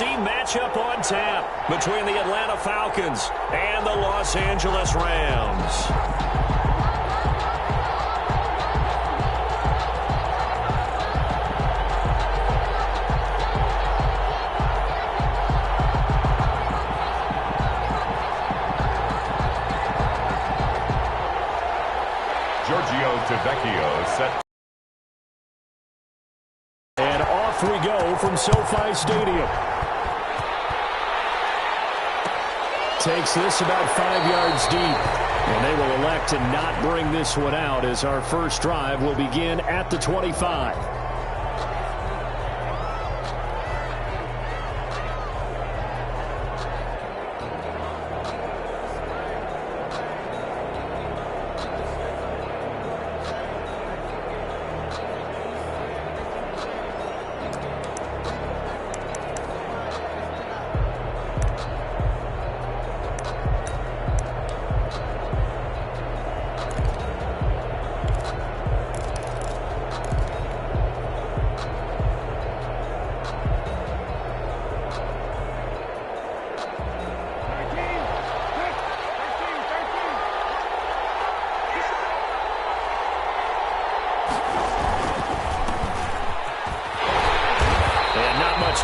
Matchup on tap between the Atlanta Falcons and the Los Angeles Rams. Set. And off we go from SoFi Stadium. Takes this about 5 yards deep. And they will elect to not bring this one out as our first drive will begin at the 25.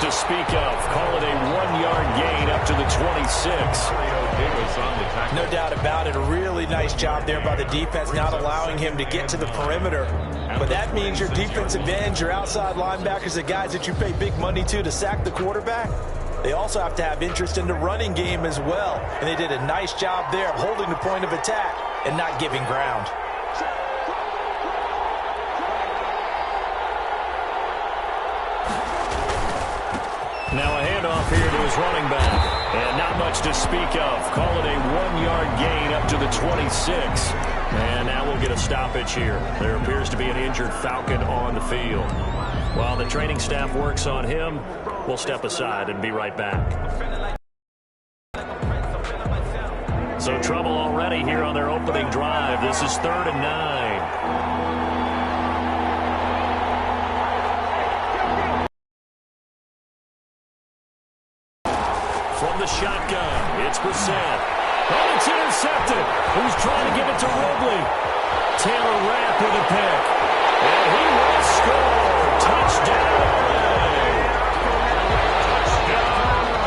To speak of. Call it a 1-yard gain up to the 26. No doubt about it. A really nice job there by the defense, not allowing him to get to the perimeter. But that means your defensive ends, your outside linebackers, the guys that you pay big money to sack the quarterback, they also have to have interest in the running game as well. And they did a nice job there of holding the point of attack and not giving ground. Now a handoff here to his running back. And not much to speak of. Call it a 1-yard gain up to the 26. And now we'll get a stoppage here. There appears to be an injured Falcon on the field. While the training staff works on him, we'll step aside and be right back. So trouble already here on their opening drive. This is 3rd and 9. From the shotgun, it's Brissett. And it's intercepted. Who's trying to give it to Robley? Taylor Rapp with a pick. And he will score. Touchdown.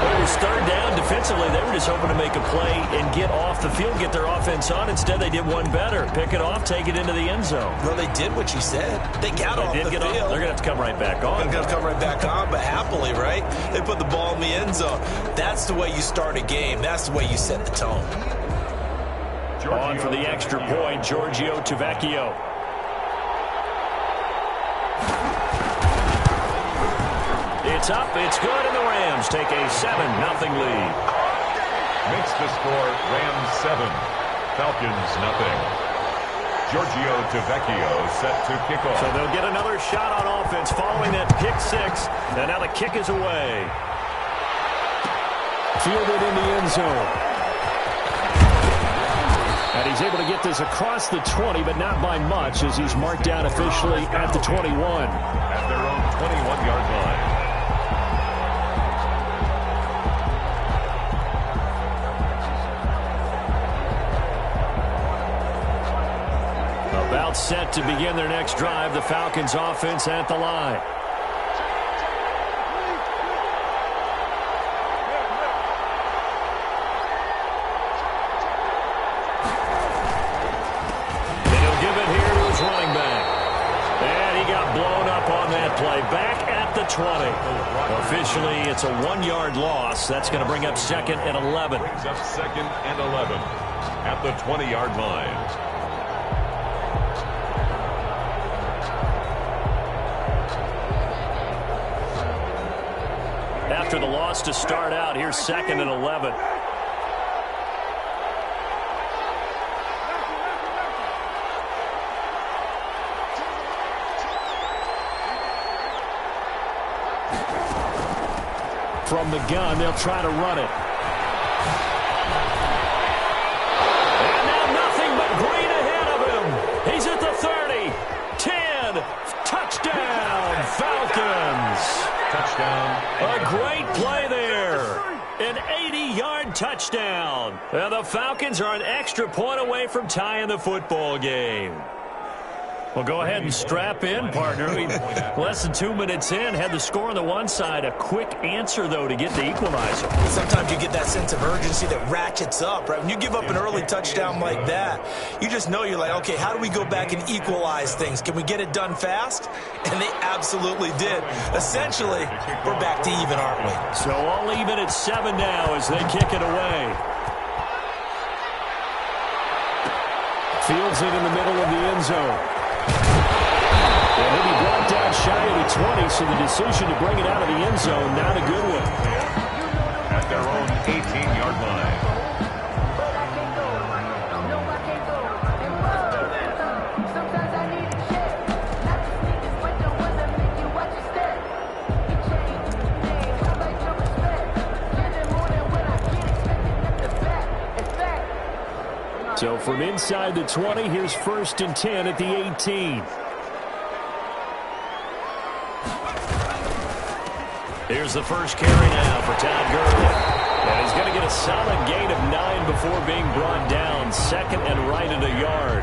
It was 3rd down. Defensively, they were just hoping to make a play and get off the field, get their offense on. Instead, they did one better. Pick it off, take it into the end zone. Well, they did what you said. They got off the field. They're going to have to come right back on. They're going to come right back on, but happily, right? They put the ball in the end zone. That's the way you start a game. That's the way you set the tone. On for the extra point, Giorgio Tavecchio. It's up, it's good, and the Rams take a 7-0 lead. Makes the score Rams 7, Falcons 0. Giorgio Tavecchio set to kick off. So they'll get another shot on offense following that pick 6, and now the kick is away. Fielded in the end zone. And he's able to get this across the 20, but not by much, as he's marked down officially at the 21. At their own 21-yard line. About set to begin their next drive, the Falcons offense at the line. And he'll give it here to his running back. And he got blown up on that play. Back at the 20. Officially, it's a 1-yard loss. That's going to bring up 2nd and 11. Brings up 2nd and 11 at the 20-yard line. After the loss to start out, here's 2nd and 11. From the gun, they'll try to run it. And now nothing but green ahead of him. He's at the 30, 10, touchdown, Falcons. Touchdown. A great play there. An 80-yard touchdown. And the Falcons are an extra point away from tying the football game. Well, go ahead and strap in, partner. Less than 2 minutes in, had the score on the one side. A quick answer, though, to get the equalizer. Sometimes you get that sense of urgency that ratchets up, right? When you give up an early touchdown like that, you just know you're like, okay, how do we go back and equalize things? Can we get it done fast? And they absolutely did. Essentially, we're back to even, aren't we? So all even at 7 now as they kick it away. Fields it in the middle of the end zone. And he'll be brought down shy of the 20, so the decision to bring it out of the end zone, not a good one. At their own 18-yard line. So from inside the 20, here's 1st and 10 at the 18. Here's the first carry now for Todd Gurley. And he's going to get a solid gain of 9 before being brought down. 2nd and right at a yard.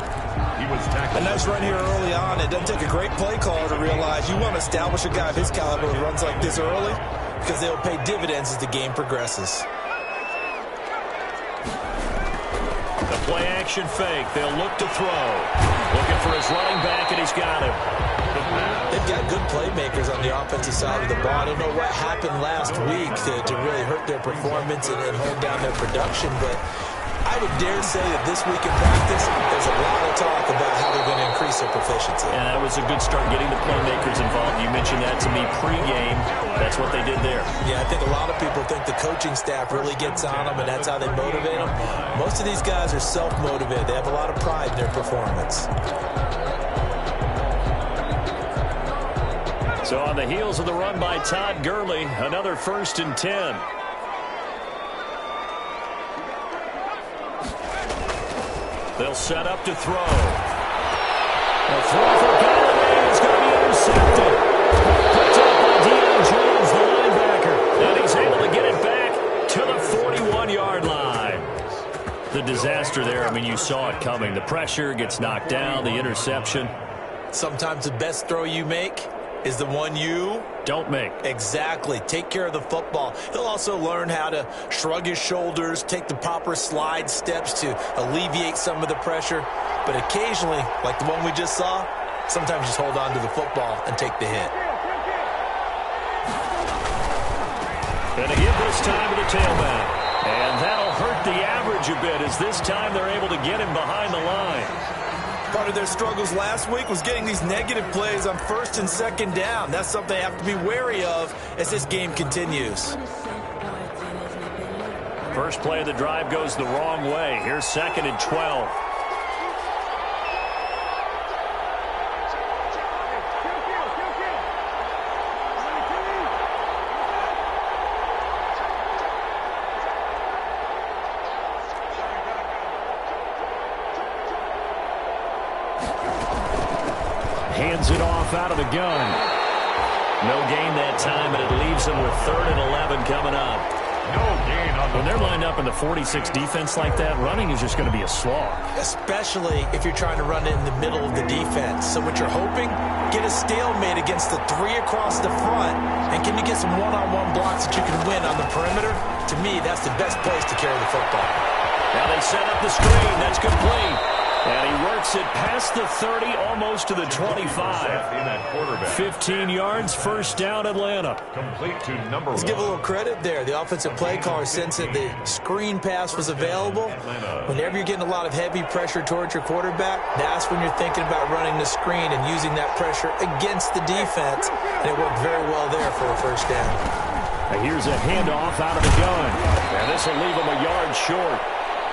He was tackled. A nice run here early on. It doesn't take a great play caller to realize you want to establish a guy of his caliber who runs like this early because they'll pay dividends as the game progresses. The play action fake. They'll look to throw. Looking for his running back, and he's got him. They've got good playmakers on the offensive side of the ball. I don't know what happened last week to really hurt their performance and hold down their production, but I would dare say that this week in practice, there's a lot of talk about how they're going to increase their proficiency. And that was a good start getting the playmakers involved. You mentioned that to me pregame. That's what they did there. Yeah, I think a lot of people think the coaching staff really gets on them, and that's how they motivate them. Most of these guys are self-motivated. They have a lot of pride in their performance. So on the heels of the run by Todd Gurley, another 1st and 10. They'll set up to throw. A throw for Galloway is going to be intercepted. Picked up by Deion Jones, the linebacker. And he's able to get it back to the 41-yard line. The disaster there, I mean, you saw it coming. The pressure gets knocked down, the interception. Sometimes the best throw you make is the one you don't make. Exactly. Take care of the football. He'll also learn how to shrug his shoulders, take the proper slide steps to alleviate some of the pressure. But occasionally, like the one we just saw, sometimes just hold on to the football and take the hit. And again this time to the tailback. And that'll hurt the average a bit as this time they're able to get him behind the line. Part of their struggles last week was getting these negative plays on 1st and 2nd down. That's something they have to be wary of as this game continues. First play of the drive goes the wrong way. Here's 2nd and 12. Hands it off out of the gun. No gain that time, and it leaves them with 3rd and 11 coming up. No gain on the When they're lined up in the 46 defense like that, running is just going to be a slog. Especially if you're trying to run it in the middle of the defense. So what you're hoping, get a stalemate against the 3 across the front, and can you get some one-on-one blocks that you can win on the perimeter? To me, that's the best place to carry the football. Now they set up the screen. That's complete. And he works it past the 30, almost to the 25. 15 yards, 1st down, Atlanta. Complete to number 1. Let's give a little credit there. The offensive play caller sensed that the screen pass was available. Whenever you're getting a lot of heavy pressure towards your quarterback, that's when you're thinking about running the screen and using that pressure against the defense. And it worked very well there for a 1st down. Now here's a handoff out of the gun. And this will leave him a yard short.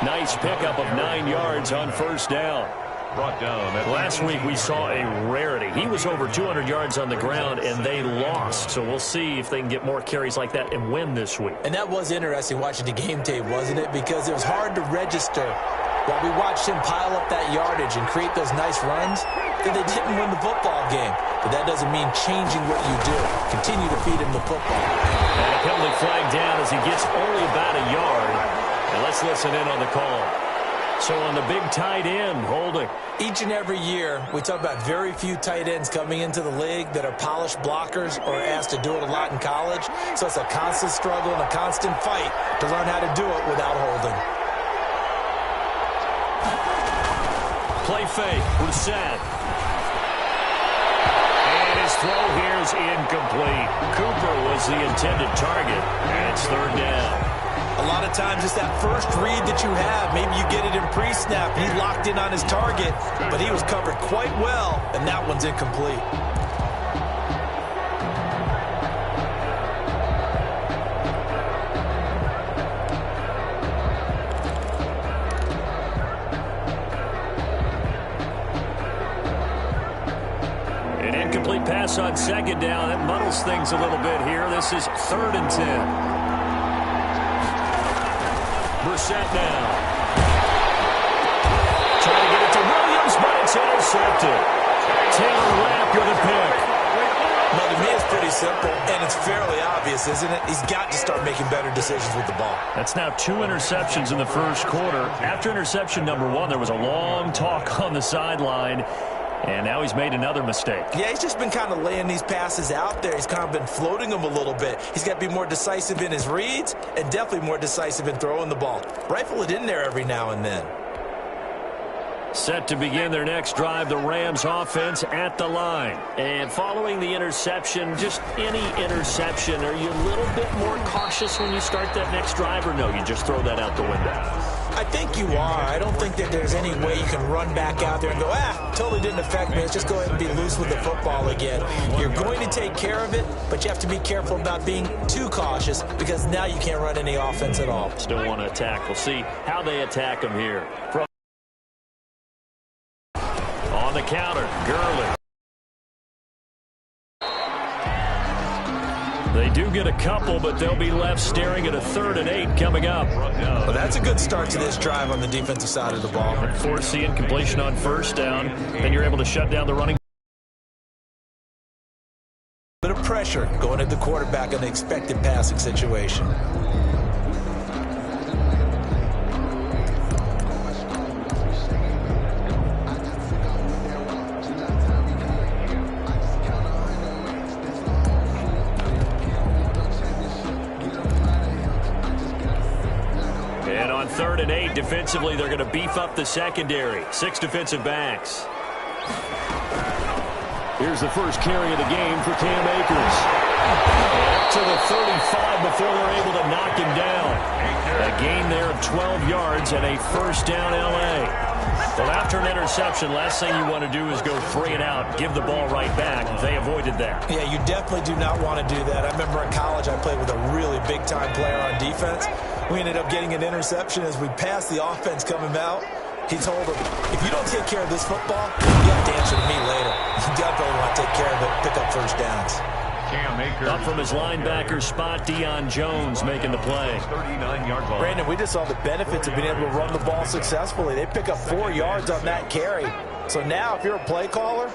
Nice pickup of 9 yards on 1st down. Brought down. Last week we saw a rarity. He was over 200 yards on the ground, and they lost. So we'll see if they can get more carries like that and win this week. And that was interesting watching the game tape, wasn't it? Because it was hard to register while we watched him pile up that yardage and create those nice runs that they didn't win the football game. But that doesn't mean changing what you do. Continue to feed him the football. And a penalty flag down as he gets only about a yard. And let's listen in on the call. So on the big tight end, holding. Each and every year, we talk about very few tight ends coming into the league that are polished blockers or asked to do it a lot in college. So it's a constant struggle and a constant fight to learn how to do it without holding. Play fake, Brissett. And his throw here is incomplete. Cooper was the intended target, and it's third down. A lot of times it's that first read that you have. Maybe you get it in pre-snap. He locked in on his target, but he was covered quite well, and that one's incomplete. An incomplete pass on second down. That muddles things a little bit here. This is 3rd and 10. Brissett now. Trying to get it to Williams, but it's intercepted. Taylor Rapp with a pick. Well, to me, it's pretty simple, and it's fairly obvious, isn't it? He's got to start making better decisions with the ball. That's now 2 interceptions in the first quarter. After interception number 1, there was a long talk on the sideline. And now he's made another mistake. Yeah, he's just been kind of laying these passes out there. He's kind of been floating them a little bit. He's got to be more decisive in his reads and definitely more decisive in throwing the ball. Rifle it in there every now and then. Set to begin their next drive, the Rams offense at the line. And following the interception, just any interception, are you a little bit more cautious when you start that next drive, or no, you just throw that out the window? I think you are. I don't think that there's any way you can run back out there and go, totally didn't affect me. Let's just go ahead and be loose with the football again. You're going to take care of it, but you have to be careful about being too cautious because now you can't run any offense at all. Still want to attack. We'll see how they attack him here. On the counter, Gurley. They do get a couple, but they'll be left staring at a 3rd and 8 coming up. Well, that's a good start to this drive on the defensive side of the ball. Force the incompletion on first down, and you're able to shut down the running. Bit of pressure going at the quarterback in the expected passing situation. And on 3rd and 8, defensively, they're going to beef up the secondary. 6 defensive backs. Here's the first carry of the game for Cam Akers. Up to the 35 before they're able to knock him down. A gain there of 12 yards and a first down L.A. Well, after an interception, last thing you want to do is go 3 and out, give the ball right back. They avoided that. Yeah, you definitely do not want to do that. I remember in college I played with a really big-time player on defense. We ended up getting an interception as we passed the offense coming out. He told him, if you don't take care of this football, you have to answer to me later. You definitely want to take care of it, pick up first downs. Cam Akers. Up from his linebacker spot, Deion Jones making the play. 39-yard line. Brandon, we just saw the benefits of being able to run the ball successfully. They pick up 4 yards on that carry. So now if you're a play caller,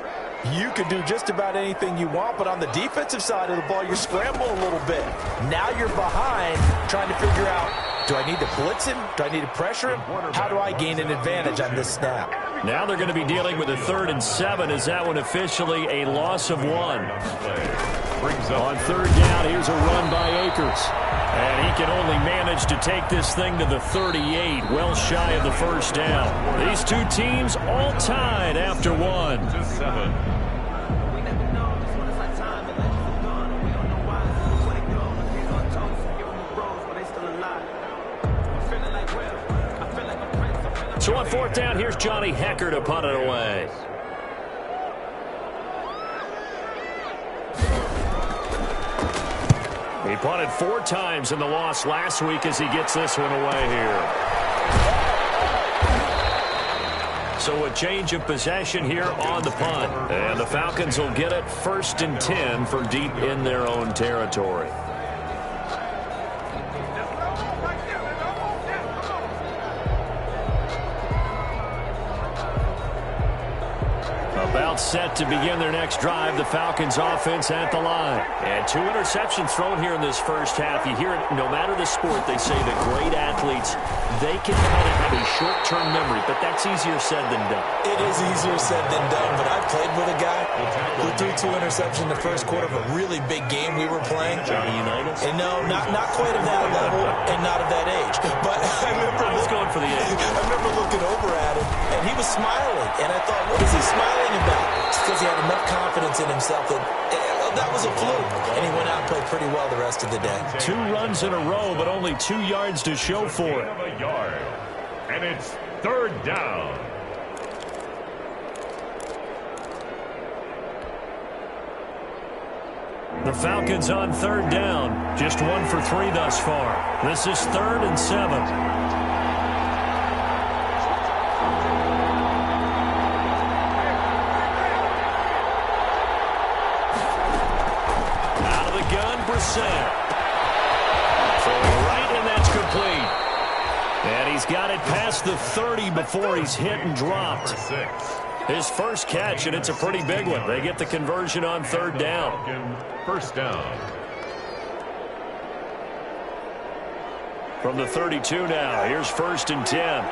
you can do just about anything you want, but on the defensive side of the ball, you're scrambling a little bit. Now you're behind trying to figure out, do I need to blitz him? Do I need to pressure him? How do I gain an advantage on this snap? Now they're going to be dealing with a 3rd and 7. Is that one officially a loss of 1? On 3rd down, here's a run by Akers. And he can only manage to take this thing to the 38, well shy of the first down. These two teams all tied after 1. 7. So on 4th down, here's Johnny Hecker to punt it away. He punted 4 times in the loss last week as he gets this one away here. So a change of possession here on the punt. And the Falcons will get it 1st and 10 from deep in their own territory. About set to begin their next drive. The Falcons offense at the line. And 2 interceptions thrown here in this first half. You hear it, no matter the sport, they say that great athletes, they can kind of have a short-term memory, but that's easier said than done. It is easier said than done, but I played with a guy who threw 2 interceptions in the first quarter of a really big game we were playing. Johnny Unitas? And no, not quite of that level and not of that age. But I was going for the age. I remember looking over at him, and he was smiling. And I thought, what is he smiling about? It's because he had enough confidence in himself that was a fluke. And he went out and played pretty well the rest of the day. 2 runs in a row, but only 2 yards to show for it. And it's 3rd down. The Falcons on 3rd down. Just 1 for 3 thus far. This is 3rd and 7. Out of the gun, Brissett. So right, and that's complete. And he's got it past the 30 before he's hit and dropped. His first catch, and it's a pretty big one. They get the conversion on 3rd down. 1st down. From the 32 now, here's 1st and 10.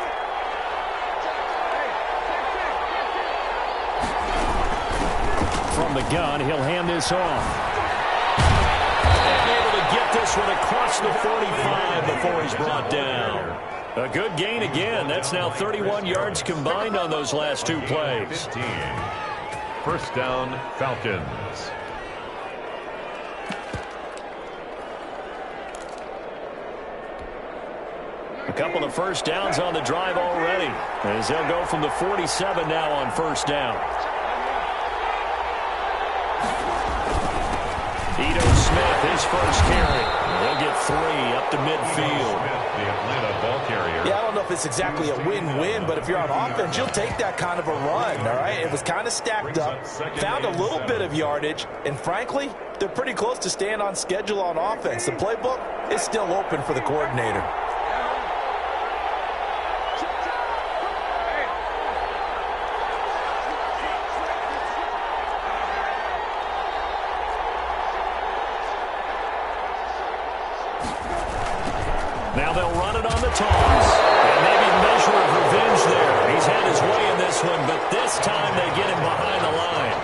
From the gun, he'll hand this off. And able to get this one across the 45 before he's brought down. A good gain again. That's now 31 yards combined on those last 2 plays. 15. 1st down, Falcons. A couple of 1st downs on the drive already, as they'll go from the 47 now on 1st down. Ito Smith, his first carry. He'll get 3 up to midfield. The Atlanta ball carrier. Yeah, I don't know if it's exactly a win-win, but if you're on offense, you'll take that kind of a run, all right? It was kind of stacked up, found a little bit of yardage, and frankly, they're pretty close to staying on schedule on offense. The playbook is still open for the coordinator. Now they'll run it on the toss. And maybe a measure of revenge there. He's had his way in this one, but this time they get him behind the line.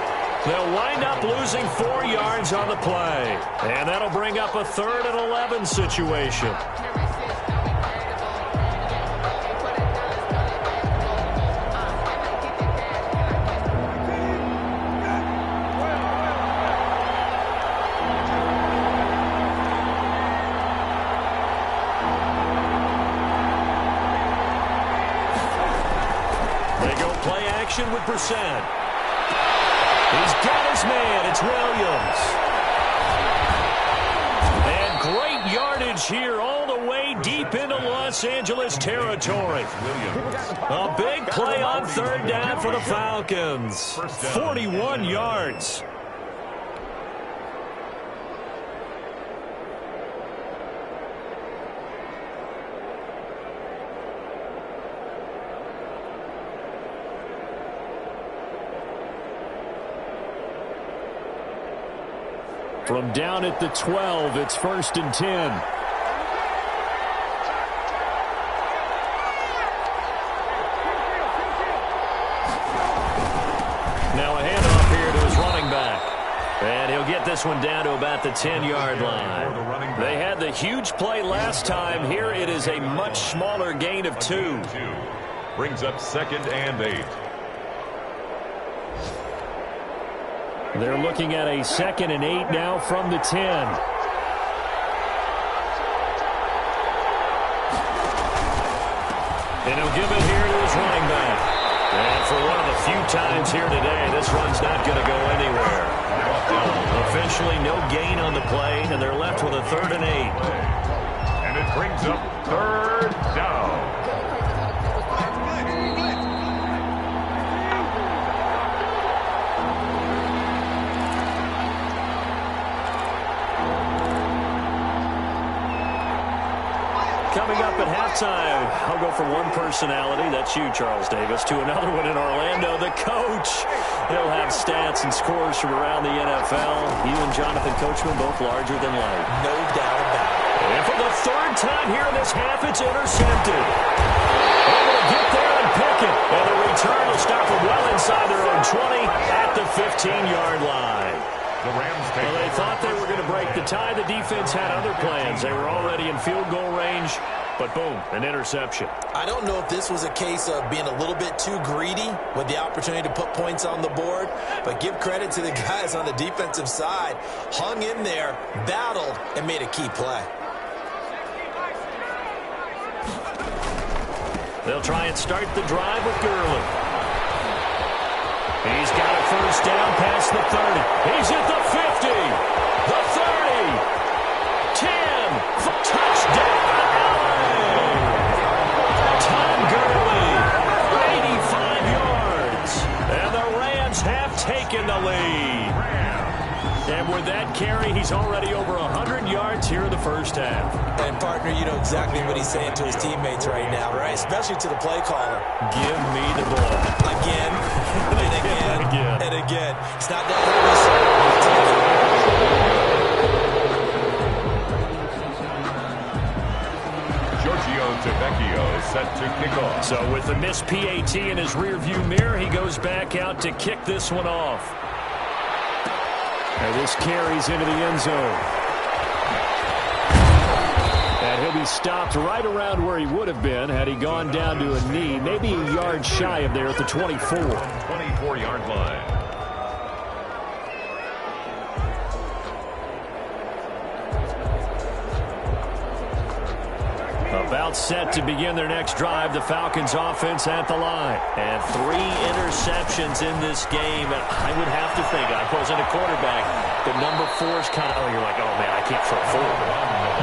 They'll wind up losing 4 yards on the play. And that'll bring up a 3rd and 11 situation. With Brissett. He's got his man. It's Williams. And great yardage here all the way deep into Los Angeles territory. A big play on 3rd down for the Falcons. 41 yards. From down at the 12, it's 1st and 10. Now a handoff here to his running back. And he'll get this one down to about the 10-yard line. They had the huge play last time. Here it is a much smaller gain of 2. Brings up 2nd and 8. They're looking at a 2nd and 8 now from the 10. And he'll give it here to his running back. And for one of the few times here today, this run's not going to go anywhere. Officially no gain on the play, and they're left with a 3rd and 8. And it brings up 3rd down. coming up at halftime. I'll go from one personality, that's you, Charles Davis, to another one in Orlando, the coach. He'll have stats and scores from around the NFL. You and Jonathan Coachman both larger than life. No doubt about it. And for the third time here in this half, it's intercepted. Able to get there and pick it. And the return will stop them well inside their own 20 at the 15-yard line. Well, they thought they were going to break the tie. The defense had other plans. They were already in field goal range, but boom, an interception. I don't know if this was a case of being a little bit too greedy with the opportunity to put points on the board, but give credit to the guys on the defensive side. Hung in there, battled, and made a key play. They'll try and start the drive with Gurley. He's got a first down past the 30. He's at the 50, the 30, 10, touchdown, Allen! Tom Gurley, 85 yards. And the Rams have taken the lead. And with that carry, he's already over 100 yards here in the first half. And, partner, you know exactly what he's saying to his teammates right now, right? Especially to the play caller. Give me the ball. Again, and again, and again. It's not that Giorgio Tavecchio set to kick off. So with the missed PAT in his rearview mirror, he goes back out to kick this one off. And this carries into the end zone. And he'll be stopped right around where he would have been had he gone down to a knee, maybe a yard shy of there at the 24. 24-yard line. About set to begin their next drive, the Falcons offense at the line. And 3 interceptions in this game. And I would have to think, I wasn't a quarterback, but number 4 is kind of, you're like, oh, man, I can't throw 4.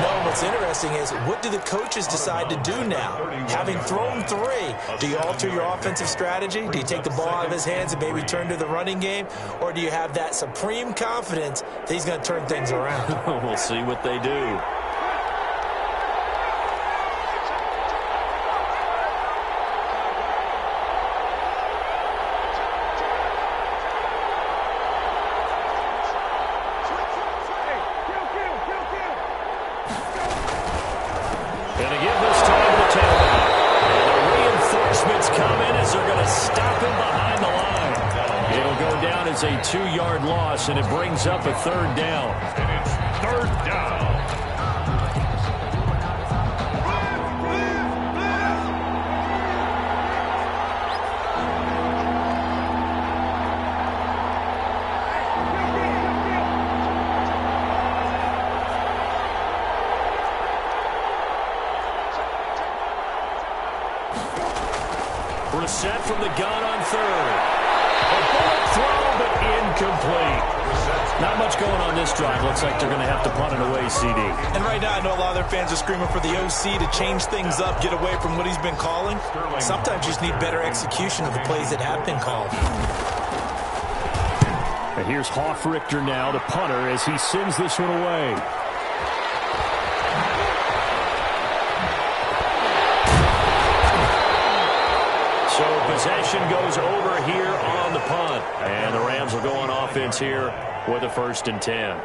No, what's interesting is, what do the coaches decide to do now? Having thrown 3, do you alter your offensive strategy? Do you take the ball out of his hands and maybe turn to the running game? Or do you have that supreme confidence that he's going to turn things around? We'll see what they do. A 2-yard loss, and it brings up a 3rd down. And it's 3rd down. Brissett from the gun on 3rd. A bullet throw, but incomplete. Not much going on this drive. Looks like they're going to have to punt it away, CD. And right now, I know a lot of their fans are screaming for the OC to change things up, get away from what he's been calling. Sometimes you just need better execution of the plays that have been called. And here's Hoffrichter now, the punter, as he sends this one away. So possession goes over here on the punt. And the Rams will go on offense here with a 1st and 10.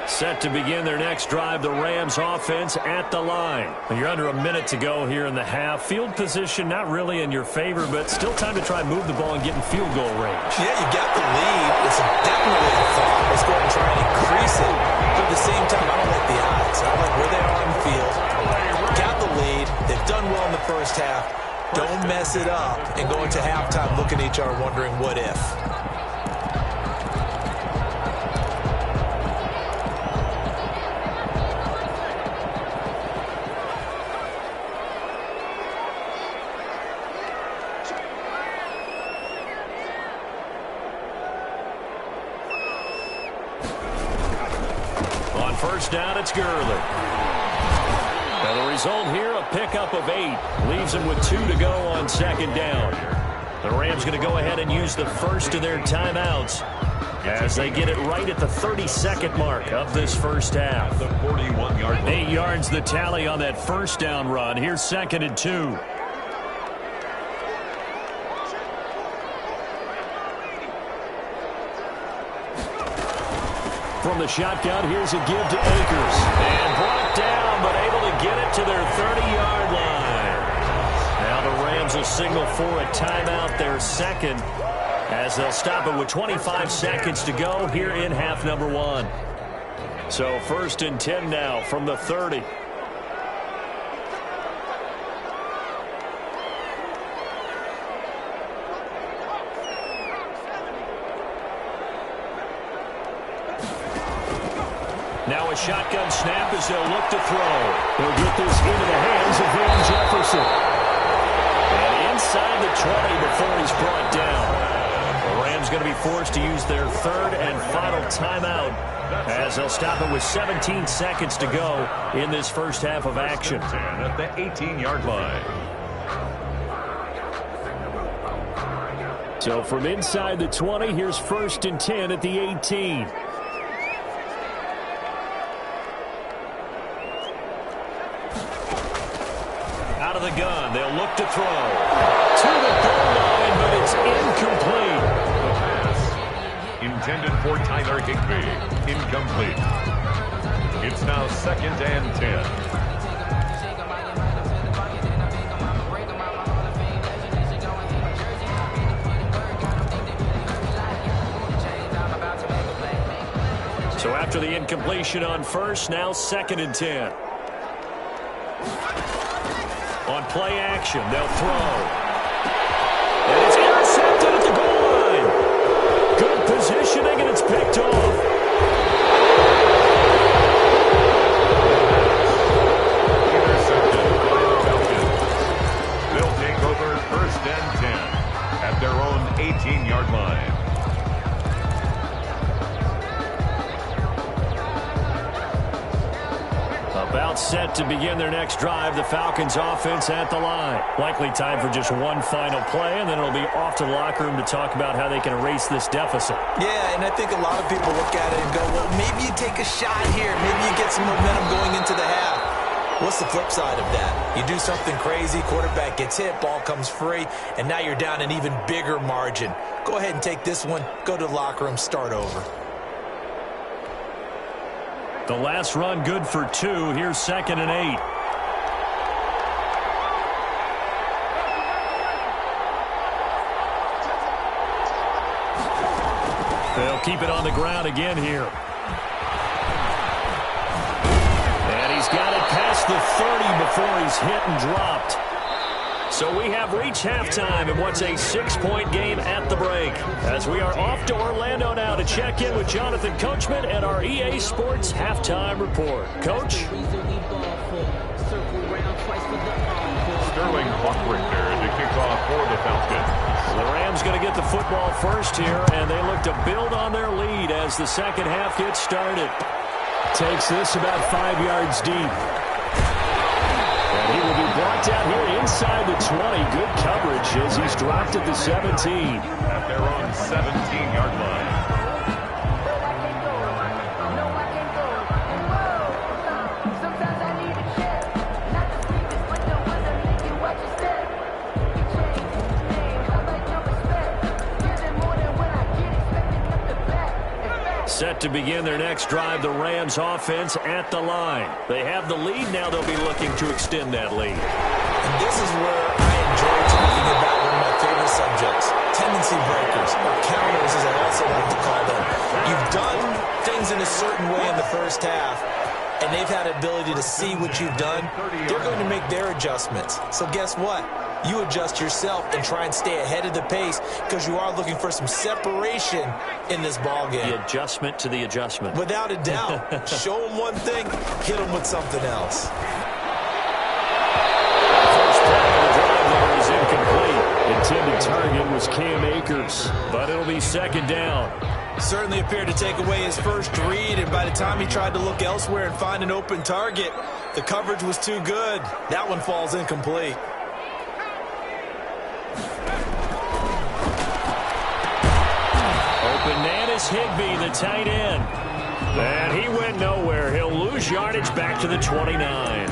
Set to begin their next drive, the Rams offense at the line. You're under a minute to go here in the half. Field position not really in your favor, but still time to try and move the ball and get in field goal range. Yeah, you got the lead. It's definitely a thought. Let's go ahead and try and increase it. But at the same time, I don't like the odds. I like where they are on the field. Got the lead. They've done well in the first half. Don't mess it up and go into halftime looking at each other wondering what if. On 1st down, it's Gurley. Now the result here, a pickup of 8. Leaves him with 2 to go on 2nd down. The Rams going to go ahead and use the first of their timeouts as they get it right at the 32nd mark of this first half. The 41-yard line. 8 yards the tally on that first down run. Here's 2nd and 2. From the shotgun, here's a give to Akers. And brought down, but able to get it to their 30-yard line. Now the Rams will signal for a timeout, their second, as they'll stop it with 25 seconds to go here in half number 1. So 1st and 10 now from the 30. Now a shotgun snap as they'll look to throw. They'll get this into the hands of Van Jefferson. And inside the 20 before he's brought down. The Rams going to be forced to use their 3rd and final timeout as they'll stop it with 17 seconds to go in this first half of action. At the 18-yard line. So from inside the 20, here's 1st and 10 at the 18. Out of the gun, they'll look to throw. To the goal line, but it's incomplete. The pass intended for Tyler Higbee. Incomplete. It's now 2nd and 10. So after the incompletion on 1st, now 2nd and 10. On play action, they'll throw. And it's intercepted at the goal line. Good positioning, and it's picked off. Intercepted by the Falcons. They'll take over 1st and 10 at their own 18-yard line. About set to begin their next drive, the Falcons offense at the line. Likely time for just one final play, and then it'll be off to the locker room to talk about how they can erase this deficit. Yeah, and I think a lot of people look at it and go, well, maybe you take a shot here. Maybe you get some momentum going into the half. What's the flip side of that? You do something crazy, quarterback gets hit, ball comes free, and now you're down an even bigger margin. Go ahead and take this one, go to the locker room, start over. The last run good for 2. Here's 2nd and 8. They'll keep it on the ground again here. And he's got it past the 30 before he's hit and dropped. So we have reached halftime in what's a 6-point game at the break. As we are off to Orlando now to check in with Jonathan Coachman and our EA Sports Halftime Report. Coach? Sterling Hawkrichter to kick off for the Falcons. The Rams going to get the football first here, and they look to build on their lead as the second half gets started. Takes this about 5 yards deep. And he will be brought down here inside the 20. Good coverage as he's dropped at the 17. At their own 17-yard line. Set to begin their next drive, the Rams offense at the line. They have the lead. Now they'll be looking to extend that lead. And this is where I enjoy talking about one of my favorite subjects, tendency breakers, or counters as I also like to call them. You've done things in a certain way in the first half, and they've had the ability to see what you've done. They're going to make their adjustments. So guess what? You adjust yourself and try and stay ahead of the pace because you are looking for some separation in this ballgame. The adjustment to the adjustment. Without a doubt. Show them one thing, hit them with something else. First play of the drive there is incomplete. Intended target was Cam Akers, but it'll be second down. Certainly appeared to take away his first read, and by the time he tried to look elsewhere and find an open target, the coverage was too good. That one falls incomplete. Higbee, the tight end. And he went nowhere. He'll lose yardage back to the 29.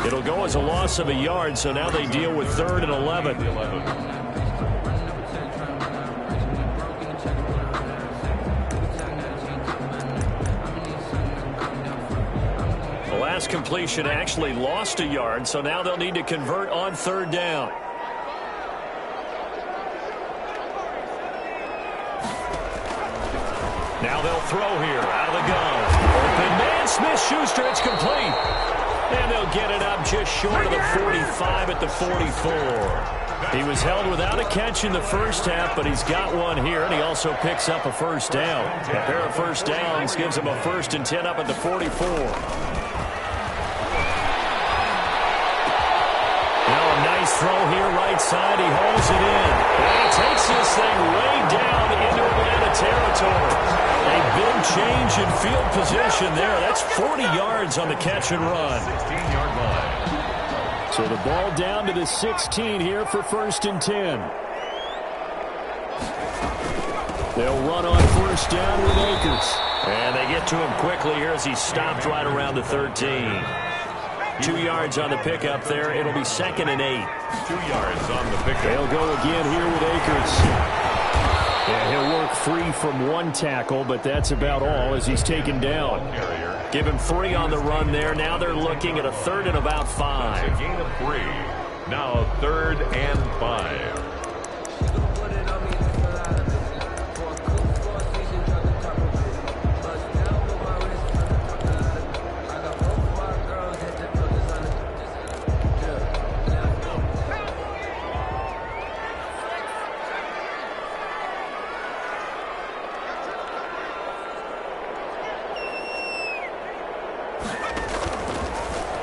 It'll go as a loss of a yard, so now they deal with 3rd and 11. The last completion actually lost a yard, so now they'll need to convert on 3rd down. Now they'll throw here out of the gun. Open man, Smith-Schuster, it's complete. And they'll get it up just short of the 45 at the 44. He was held without a catch in the first half, but he's got one here, and he also picks up a first down. A pair of first downs gives him a 1st and 10 up at the 44. Now a nice throw here right side. He holds it in. And he takes this thing way down into Atlanta territory. A big change in field position there. That's 40 yards on the catch and run. 16-yard line. So the ball down to the 16 here for 1st and 10. They'll run on 1st down with Akers. And they get to him quickly here as he's stopped right around the 13. 2 yards on the pickup there. It'll be 2nd and 8. 2 yards on the pickup. They'll go again here with Akers. Yeah, he'll work free from 1 tackle, but that's about all as he's taken down. Give him 3 on the run there. Now they're looking at a 3rd and about 5. It's a gain of 3. Now 3rd and 5.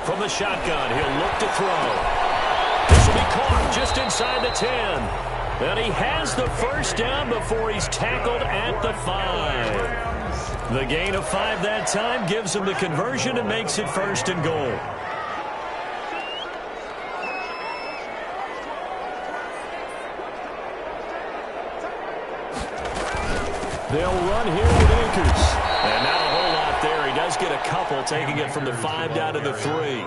From the shotgun, he'll look to throw. This will be caught just inside the 10. And he has the first down before he's tackled at the 5. The gain of 5 that time gives him the conversion and makes it 1st and goal. They'll run here with Akers. And not a whole lot there. He does get a couple, taking it from the 5 down to the 3.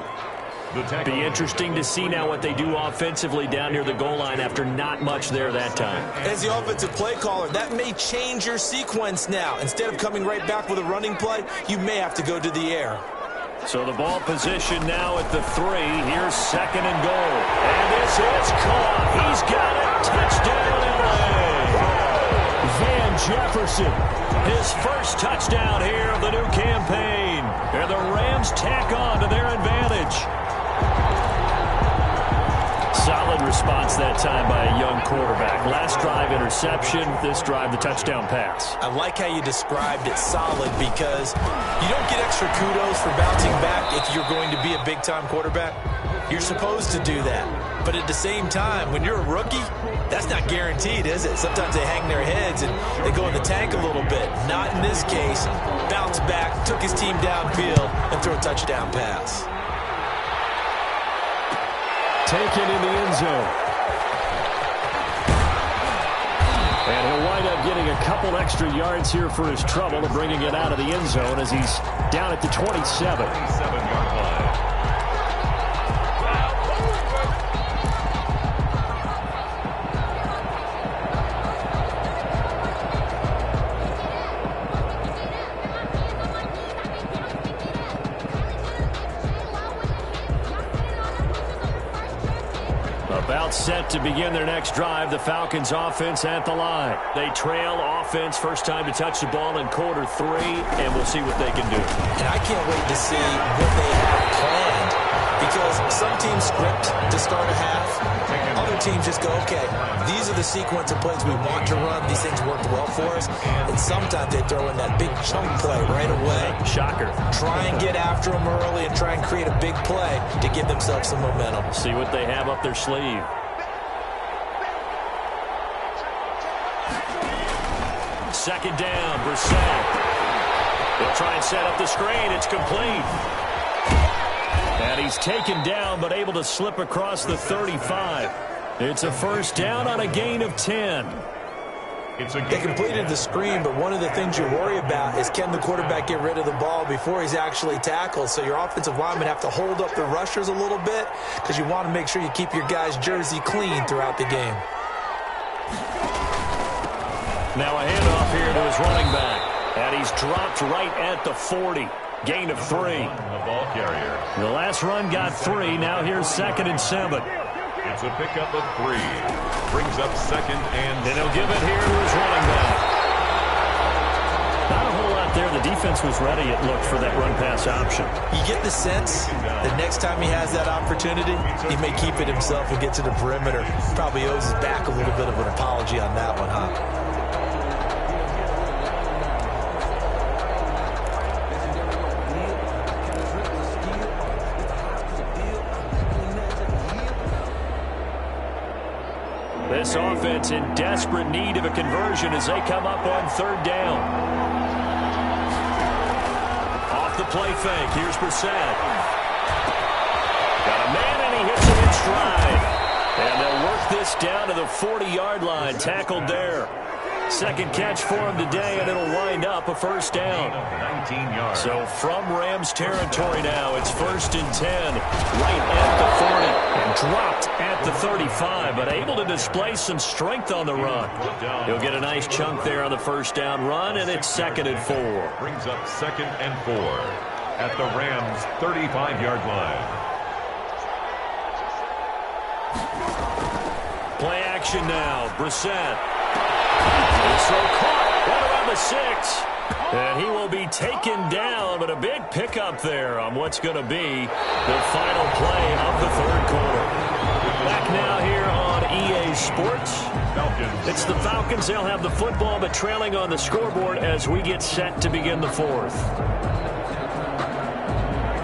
Be interesting to see now what they do offensively down near the goal line after not much there that time. As the offensive play caller, that may change your sequence now. Instead of coming right back with a running play, you may have to go to the air. So the ball position now at the 3. Here's 2nd and goal. And this is caught. He's got it. Touchdown, LA. Van Jefferson, his first touchdown here of the new campaign. And the Rams tack on to their advantage. Solid response that time by a young quarterback. Last drive, interception. This drive, the touchdown pass. I like how you described it solid because you don't get extra kudos for bouncing back if you're going to be a big-time quarterback. You're supposed to do that. But at the same time, when you're a rookie, that's not guaranteed, is it? Sometimes they hang their heads and they go in the tank a little bit. Not in this case. Bounce back, took his team downfield, and threw a touchdown pass. Taken in the end zone. And he'll wind up getting a couple extra yards here for his trouble and bringing it out of the end zone as he's down at the 27. 27-yard line. About set to begin their next drive. The Falcons offense at the line. They trail offense, first time to touch the ball in quarter 3, and we'll see what they can do. And I can't wait to see what they have planned because some teams script to start a half. Other teams just go, okay, these are the sequence of plays we want to run. These things work well for us. And sometimes they throw in that big chunk play right away. Shocker. Try and get after them early and try and create a big play to give themselves some momentum. See what they have up their sleeve. Second down, Brissett. They'll try and set up the screen. It's complete. And he's taken down, but able to slip across the 35. It's a first down on a gain of 10. They completed the screen, but one of the things you worry about is can the quarterback get rid of the ball before he's actually tackled. So your offensive linemen have to hold up the rushers a little bit because you want to make sure you keep your guy's jersey clean throughout the game. Now a handoff here to his running back. And he's dropped right at the 40. Gain of 3. The ball carrier. The last run got 3. Now here's 2nd and 7. It's a pickup of 3. Brings up 2nd and he'll give it here to his running back. Not a whole lot there. The defense was ready, it looked, for that run-pass option. You get the sense that next time he has that opportunity, he may keep it himself and get to the perimeter. Probably owes his back a little bit of an apology on that one, huh? This offense in desperate need of a conversion as they come up on 3rd down. Off the play fake. Here's Brissett. Got a man, and he hits him in stride. And they'll work this down to the 40-yard line. Tackled there. 2nd catch for him today, and it'll wind up a 1st down. 19 yards. So from Rams territory now, it's 1st and 10, right at the 40, and dropped at the 35, but able to display some strength on the run. He'll get a nice chunk there on the 1st down run, and it's 2nd and 4. Brings up 2nd and 4 at the Rams' 35-yard line. Play action now. Brissett. So caught right around the 6. And he will be taken down, but a big pickup there on what's going to be the final play of the 3rd quarter. Back now here on EA Sports. Falcons. It's the Falcons. They'll have the football, but trailing on the scoreboard as we get set to begin the 4th.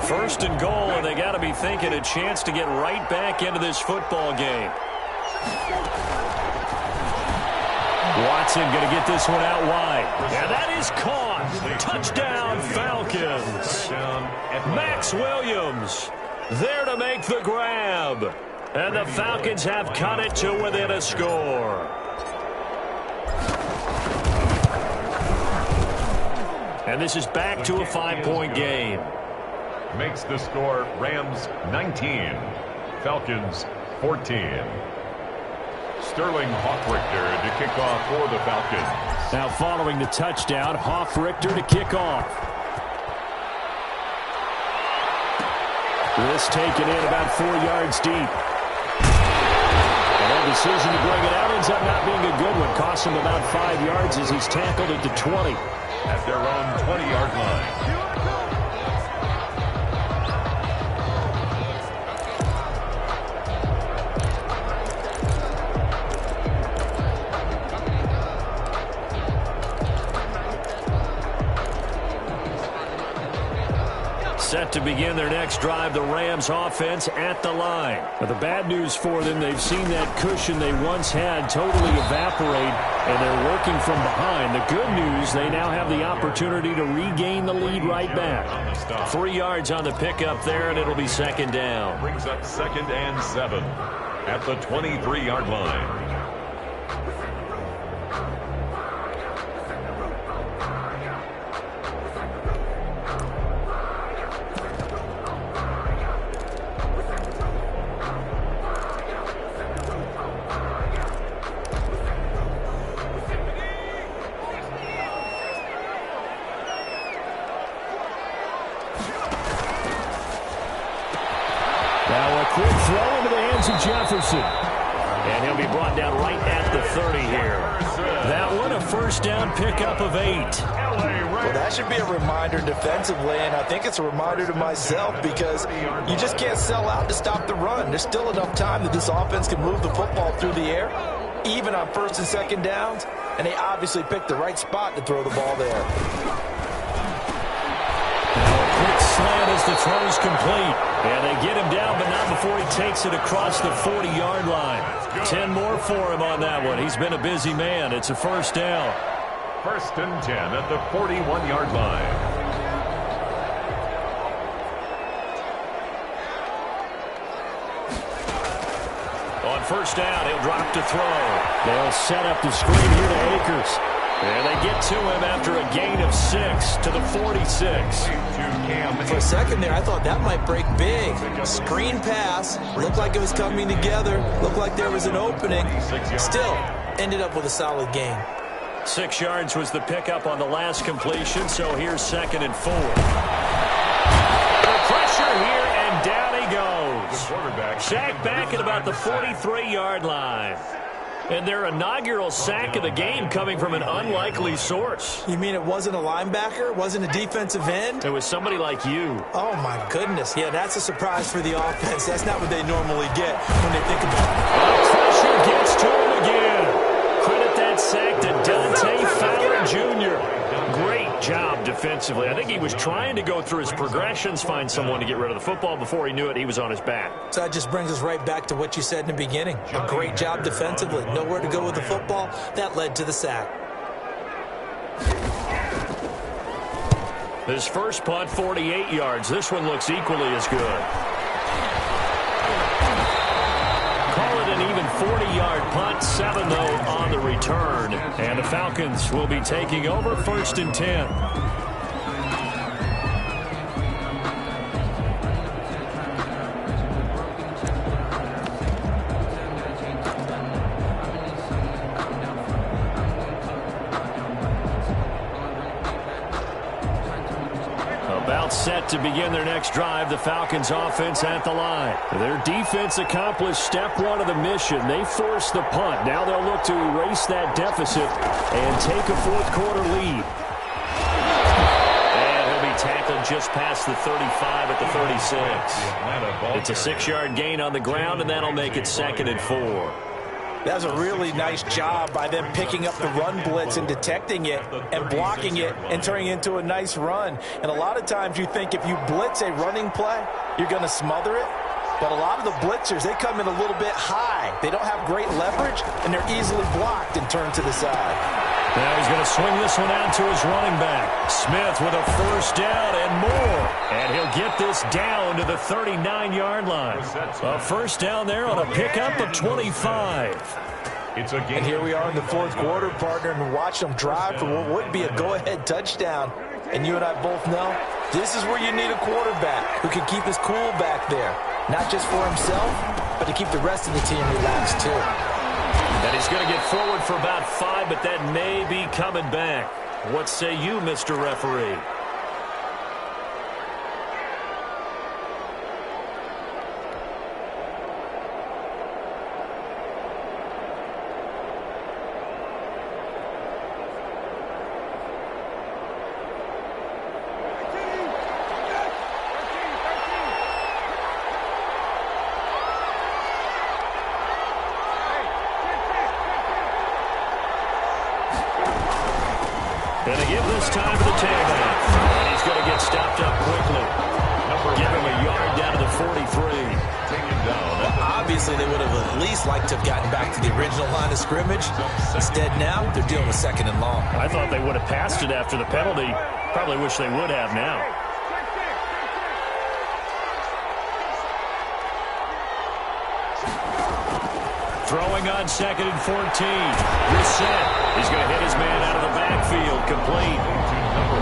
1st and goal, and they got to be thinking a chance to get right back into this football game. Watson going to get this one out wide. And that is caught. Touchdown, Falcons. Max Williams there to make the grab. And the Falcons have cut it to within a score. And this is back to a 5-point game. Makes the score Rams 19, Falcons 14. Sterling Hofrichter to kick off for the Falcons. Now following the touchdown, Hofrichter to kick off. This taken in about 4 yards deep. And that decision to bring it out ends up not being a good one. Costs him about 5 yards as he's tackled at the 20. At their own 20-yard line. Set to begin their next drive, the Rams offense at the line. But the bad news for them, they've seen that cushion they once had totally evaporate, and they're working from behind. The good news, they now have the opportunity to regain the lead right back. 3 yards on the pickup there, and it'll be 2nd down. Brings up 2nd and 7 at the 23-yard line. Jefferson. And he'll be brought down right at the 30 here. That one, a 1st down pickup of 8. Well, that should be a reminder defensively, and I think it's a reminder to myself because you just can't sell out to stop the run. There's still enough time that this offense can move the football through the air, even on 1st and 2nd downs, and they obviously picked the right spot to throw the ball there. Quick slant as the throw's complete. And they get him down, but not before he takes it across the 40-yard line. 10 more for him on that one. He's been a busy man. It's a 1st down. 1st and 10 at the 41-yard line. On first down, he'll drop to throw. They'll set up the screen here to Akers. And they get to him after a gain of 6 to the 46. For a second there, I thought that might break big. Screen pass. Looked like it was coming together. Looked like there was an opening. Still, ended up with a solid gain. 6 yards was the pickup on the last completion, so here's 2nd and 4. Pressure here, and down he goes. Sacked back at about the 43-yard line. And their inaugural sack of the game coming from an unlikely source. You mean it wasn't a linebacker? Wasn't a defensive end? It was somebody like you. Oh, my goodness. Yeah, that's a surprise for the offense. That's not what they normally get when they think about it. Pressure gets to him again. Credit that sack to Dante Fowler Jr. Great job defensively. I think he was trying to go through his progressions, find someone to get rid of the football. Before he knew it, he was on his back. So that just brings us right back to what you said in the beginning. A great job defensively. Nowhere to go with the football. That led to the sack. His first punt, 48 yards. This one looks equally as good. Call it an even 40-yard punt, 7 though on the return. And the Falcons will be taking over 1st and 10. Set to begin their next drive, the Falcons offense at the line. Their defense accomplished step 1 of the mission. They forced the punt. Now they'll look to erase that deficit and take a 4th quarter lead. And he'll be tackled just past the 35 at the 36. It's a 6-yard gain on the ground, and that'll make it 2nd and 4. That was a really nice job by them picking up the run blitz and detecting it and blocking it and turning it into a nice run. And a lot of times you think if you blitz a running play, you're going to smother it. But a lot of the blitzers, they come in a little bit high. They don't have great leverage, and they're easily blocked and turned to the side. Now he's going to swing this one out to his running back. Smith with a first down and more. And he'll get this down to the 39-yard line. A first down there on a pickup of 25. And here we are in the 4th quarter, partner, and watch them drive for what would be a go-ahead touchdown. And you and I both know this is where you need a quarterback who can keep his cool back there. Not just for himself, but to keep the rest of the team relaxed, too. And he's going to get forward for about 5, but that may be coming back. What say you, Mr. Referee? Going to give this time to the tailback. And he's going to get stopped up quickly. Give him a yard down to the 43. Obviously, they would have at least liked to have gotten back to the original line of scrimmage. Instead, now, they're dealing with 2nd and long. I thought they would have passed it after the penalty. Probably wish they would have now. Throwing on 2nd and 14. Reset. He's going to hit his man out of the backfield. Complete.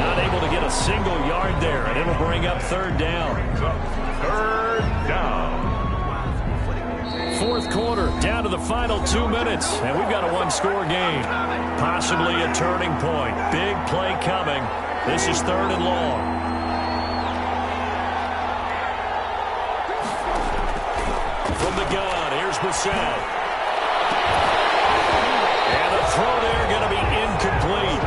Not able to get a single yard there, and it'll bring up 3rd down. 3rd down. 4th quarter, down to the final 2 minutes, and we've got a 1-score game. Possibly a turning point. Big play coming. This is 3rd and long. From the gun, here's Bissett. And the throw there going to be incomplete.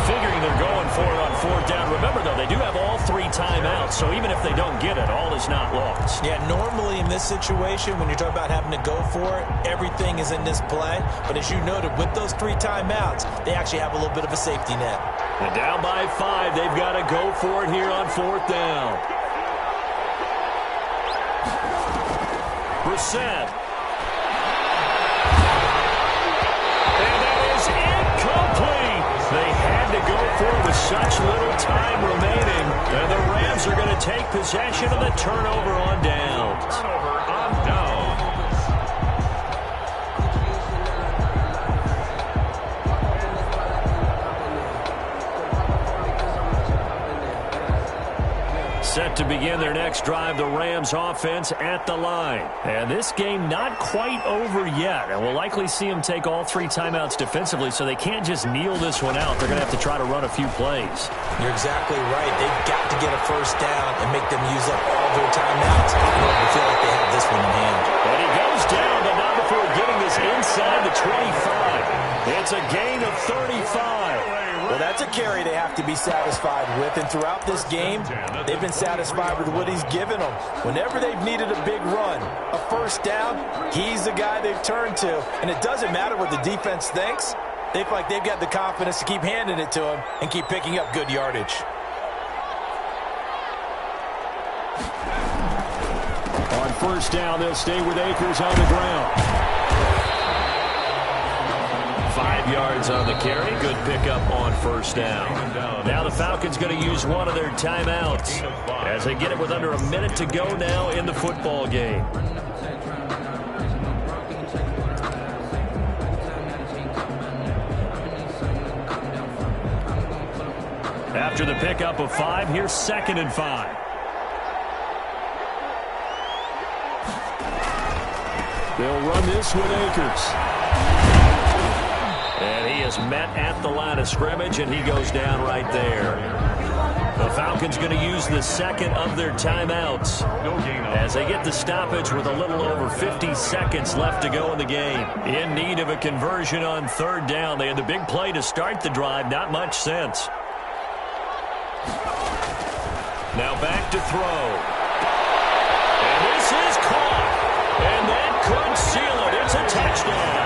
Figuring they're going for it on 4th down. Remember, though, they do have all 3 timeouts, so even if they don't get it, all is not lost. Yeah, normally in this situation, when you're talking about having to go for it, everything is in this play. But as you noted, with those 3 timeouts, they actually have a little bit of a safety net. And down by 5, they've got to go for it here on 4th down. Brissett. They had to go for it with such little time remaining. And the Rams are going to take possession of the turnover on downs. Turnover on downs. set to begin their next drive, the Rams offense at the line. And this game not quite over yet. And we'll likely see them take all 3 timeouts defensively, so they can't just kneel this one out. They're going to have to try to run a few plays. You're exactly right. They've got to get a first down and make them use up all their timeouts in order to feel like they have this one in hand. And he goes down, but not before getting this inside the 25. It's a gain of 35. Well, that's a carry they have to be satisfied with, and throughout this game, they've been satisfied with what he's given them. Whenever they've needed a big run, a first down, he's the guy they've turned to. And it doesn't matter what the defense thinks. They feel like they've got the confidence to keep handing it to him and keep picking up good yardage. On first down, they'll stay with Akers on the ground. 5 yards on the carry. Good pickup on first down. Now the Falcons going to use one of their timeouts as they get it with under a minute to go now in the football game. After the pickup of 5, here's 2nd and 5. They'll run this with Akers. And he is met at the line of scrimmage, and he goes down right there. The Falcons going to use the 2nd of their timeouts as they get the stoppage with a little over 50 seconds left to go in the game. In need of a conversion on 3rd down. They had the big play to start the drive. Not much sense. Now back to throw. And this is caught. And that could seal it. It's a touchdown.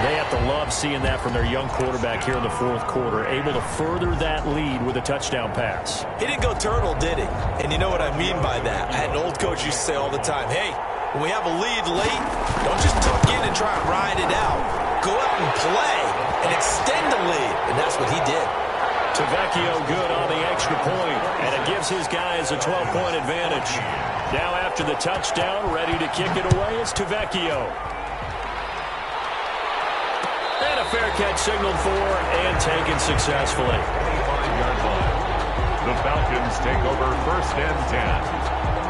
They have to love seeing that from their young quarterback here in the 4th quarter, able to further that lead with a touchdown pass. He didn't go turtle, did he? And you know what I mean by that. I had an old coach used to say all the time, hey, when we have a lead late, don't just tuck in and try and ride it out. Go out and play and extend the lead. And that's what he did. Tavecchio good on the extra point, and it gives his guys a 12-point advantage. Now after the touchdown, ready to kick it away is Tavecchio. And a fair catch signaled for and taken successfully. 25-yard line. The Falcons take over 1st and 10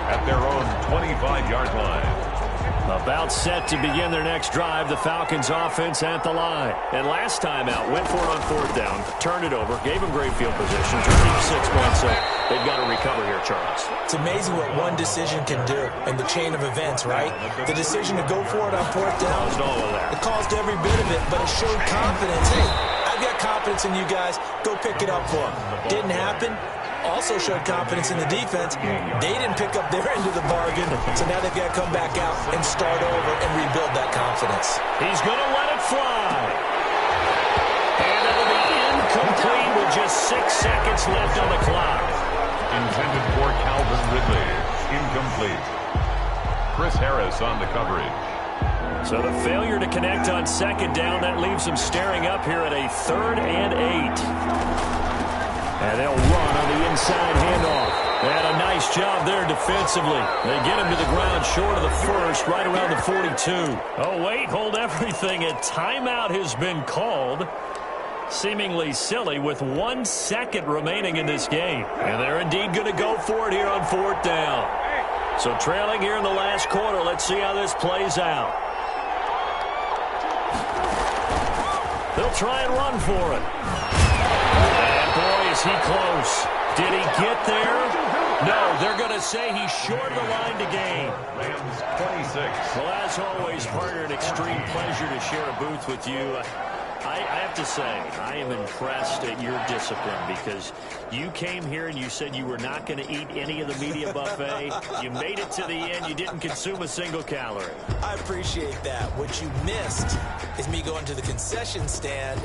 at their own 25-yard line. About set to begin their next drive, the Falcons offense at the line. And last time out, went for it on 4th down, turned it over, gave them great field position, to keep 6 points, so they've got to recover here, Charles. It's amazing what one decision can do in the chain of events, right? The decision to go for it on 4th down, Caused all of that. It caused every bit of it, but it showed confidence. Hey, I've got confidence in you guys. Go pick it up for them. Didn't happen. Also showed confidence in the defense. They didn't pick up their end of the bargain, so now they've got to come back out and start over and rebuild that confidence. He's going to let it fly. And it'll be incomplete with just 6 seconds left on the clock. Intended for Calvin Ridley. Incomplete. Chris Harris on the coverage. So the failure to connect on 2nd down, that leaves them staring up here at a 3rd and 8. And they'll run on the inside handoff. And a nice job there defensively. They get him to the ground short of the 1st, right around the 42. Oh, wait, hold everything. A timeout has been called. Seemingly silly with 1 second remaining in this game. And they're indeed going to go for it here on 4th down. So trailing here in the last quarter. Let's see how this plays out. They'll try and run for it. And boy, is he close. Did he get there? No, they're going to say he's short of the line to gain. Rams 26. Well, as always, partner, an extreme pleasure to share a booth with you. I have to say, I am impressed at your discipline because you came here and you said you were not going to eat any of the media buffet. You made it to the end. You didn't consume a single calorie. I appreciate that. What you missed is me going to the concession stand